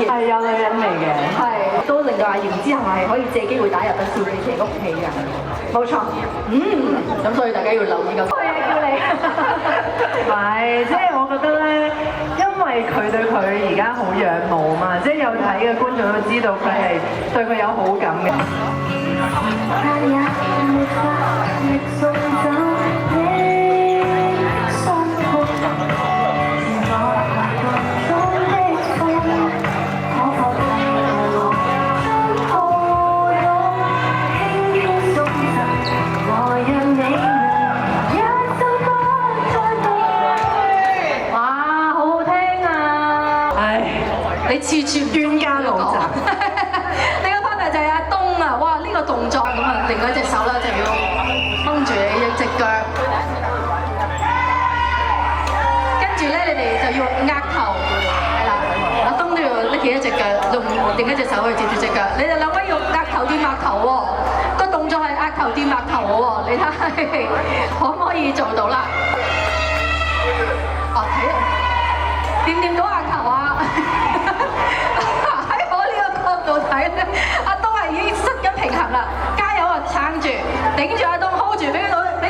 型，係有女人嚟嘅，係都令到阿妍之後係可以借機會打入到少女期屋企嘅。冇錯。咁所以大家要留意咁。係啊，叫你。係，即係我覺得咧，因為佢對佢而家好仰慕嘛，即係有睇嘅觀眾都知道佢係對佢有好感嘅。你次次冤家路窄。另一 partner 就係阿東啊！哇，呢個動作咁啊，另外一隻手咧就要掹住你一隻腳，跟住咧你哋就要握頭，係啦，阿東都要拎起一隻腳，用另一隻手去接住隻腳。你哋兩位要握頭掂握頭喎，個動作係握頭掂握頭喎，你睇下可唔可以做到啦？哦，睇掂唔掂到額頭啊？喺我呢個角度睇咧，阿東係已經失緊平衡啦，加油啊！撐住，頂住阿東 hold 住，俾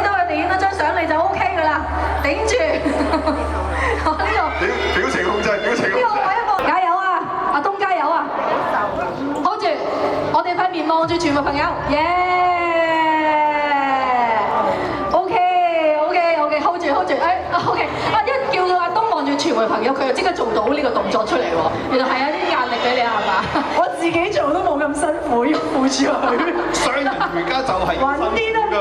到佢哋影多張相你就 OK 噶啦，頂住。我呢個表情控制，表情控制。呢個位一個，加油啊！阿東加油啊 ！hold 住，我哋塊面望住全部朋友，耶！OK，hold 住，OK， 一叫到阿東望住全部朋友，佢就即刻做到呢個動作出嚟喎。原來係有啲壓力俾你係嘛？我自己做都冇咁辛苦，要扶住佢。雙人瑜伽就係穩啲得唔得？